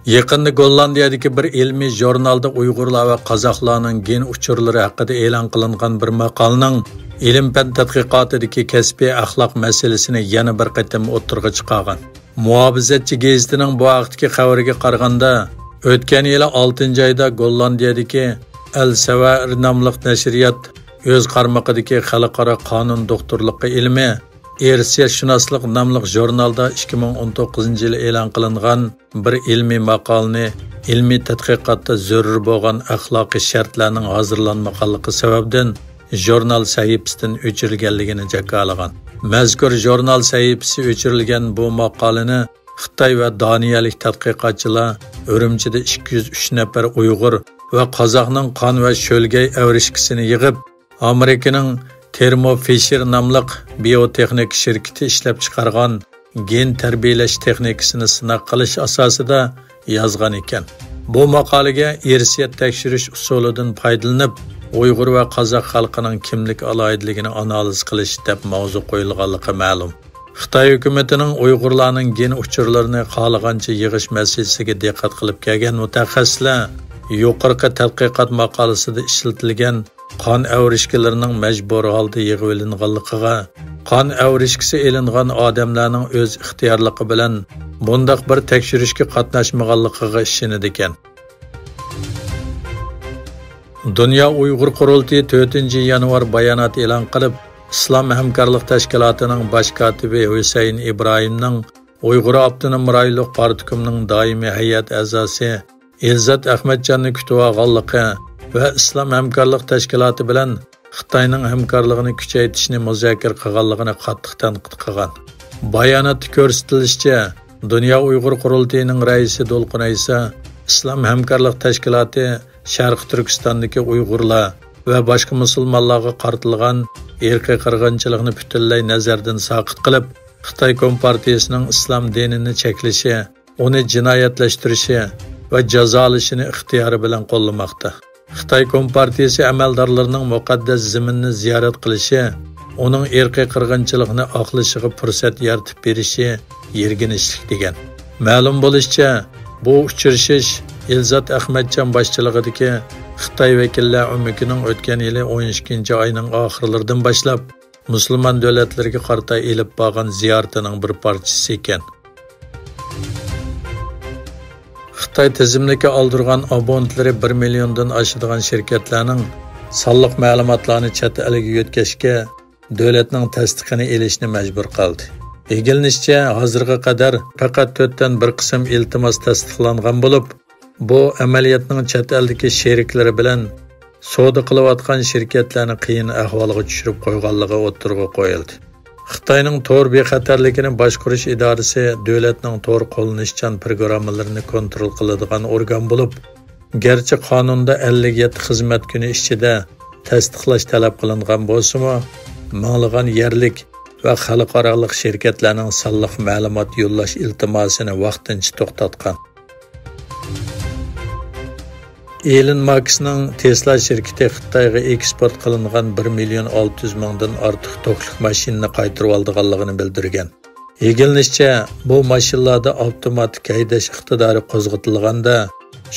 Yaqında Gollandiyadagi bir ilmiy jurnalda Uyg'urlar va qozoqlarning gen uchurlari haqida e'lon qilingan bir maqolaning ilm-fan tadqiqotidagi kasbiy axloq masalasini yana bir qatam o'tirg'i chiqargan. Muhofizatchi gazetining bu vaqtdagi xabariga qaraganda, o'tgan yil 6-oyda Gollandiyadagi Al-Sawair nomli nashriyat o'z qarmog'idagi xalqaro qonun doktorligi ilmi Ersiyashunoslik nomli jurnalda 2019-yil e'lon qilingan bir ilmiy maqolani ilmiy tadqiqotda zarur bo'lgan axloqiy shartlarning hozirlanmaganligi sababdan jurnal sahifasidan o'chirilganligini jakalagan. Mazkur jurnal sahifasi o'chirilgan bu maqolani Xitoy va Doniyalik tadqiqotchilar Urumchida 203 nafar Uyg'ur va qozoqning qon va sho'lgay avrishkisini yig'ib, Amerikaning Thermo Fisher nomli biotexnik shirkati ishlab chiqargan gen tarbiyalash texnikasini sinab qilish asosida yozgan ekan. Bu maqolaga irsiyat tekshirish usulidan foydalanib, Uyg'ur va qozoq xalqining kimlik aloyidligini analiz qilish deb mavzu qo'yilganligi ma'lum. Xitoy hukumatining Uyg'urlarning gen uchurlarini xohlagancha yig'ish masalasiga diqqat qilib kelgan mutaxassislar yuqorqi tadqiqot maqolasida ishlatilgan qon avrishkilarining majbur holda yig'ib olinganligiga, qon avrishkisi elingan odamlarning o'z ixtiyorligi bilan bundaq bir tekshirishga qatnashmaganligiga ishonadi ekan. Dünya Uyg'ur qurultiyi 4-yanvar bayonot e'lon qilib, Islom hamkorlik tashkilotining bosh kotibi Husayn Ibrohimning Uyg'ur Abtonom rayonlik partiyasining doimiy hay'at a'zosi Elzat Ahmadjonning kutib olganligi va Islom hamkorlik tashkiloti bilan Xitoyning hamkorligini kuchaytirishni muzokara qilganligini qattiq tanqid qilgan. Bayonotda ko'rsatilishicha, Dünya Uyg'ur qurultiyining raisi Dolqin Aysa Islom hamkorlik tashkiloti Sharq Turkistondagi Uyg'urlar va boshqa musulmonlarga qaratilgan irqiy qirg'inchilikni butunlay nazardan saqit qilib, Xitoy Kompartiyasining islom dinini cheklashi, uni jinoyatlashtirishi va jazolashini ixtiyori bilan qo'llamoqda. Xitoy Kompartiyasi amaldorlarining muqaddas zaminni ziyorat qilishi, uning irqiy qirg'inchilikni oqlashiga fursat yaratib berishi yerginishlik degan. Ma'lum bo'lishicha, bu uchrashish Elzat Ahmadjon boshchiligidagi Xitoy vakillar ummikining o'tgan yili 12-oyning oxirlaridan boshlab musulmon davlatlarga qarata elib borgan ziyaratining bir parchasi ekan. Xitoy tizimdagi oldirgan abonentlari 1 milliondan oshadigan shirkatlarning sonliq ma'lumotlarni chet eliga yetkazishga davlatning tasdiqini elishni majbur qildi. Egilishicha, hozirga qadar faqat 4dan bir qism iltimos tasdiqlangan bo'lib, bu amaliyotning chet eldagi sheriklari bilan savdo qilayotgan shirkatlarni qiyin ahvolga tushirib qo'yganligi o'tirg'i qo'yildi. Xitoyning to'r bexatarligini boshqarish idorasi davlatning to'r qo'llanishchan programmalarini kontrol qiladigan organ bo'lib, garchi qonunda 57 xizmat kuni ichida tasdiqlash talab qilingan bo'lsa-mu, minglagan yerlik va xalqaro shirkatlarning sonliq ma'lumot yo'llash iltimosini vaqtincha to'xtatgan. Elon Muskning Tesla shirkati Xitoyga eksport qilingan 1.600.000 dan ortiq toklik mashinani qaytarib olganligini bildirgan. Egilishicha, bu mashinalarda avtomatik haydash iqtidori qo'zg'atilganda,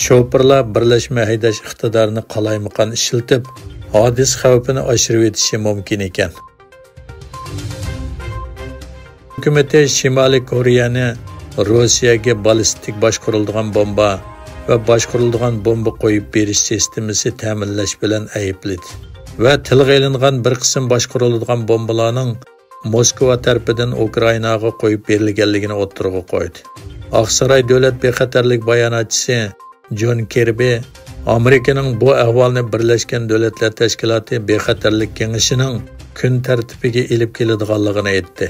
shoferlar birlashma haydash iqtidorini qalaymaqon ishlatib, hodis xavfini oshirib etishi mumkin ekan. Hukumat Shimoliy Koreyani Rossiyaga ballistik boshqariladigan bomba va boshqariladigan bomba qo'yib berish sistemasi ta'minlash bilan aybladi va tilga ilingan bir qism boshqariladigan bombalarning Moskva tarafidan Ukrainaga qo'yib berilganligini o'tirg'i qo'ydi. Oqsaroy davlat bexatarlik bayonotchisi John Kirby Amerikaning bu ahvolni Birlashgan Davlatlar Tashkiloti bexatarlik kengashining kun tartibiga elib keladiganligini aytdi.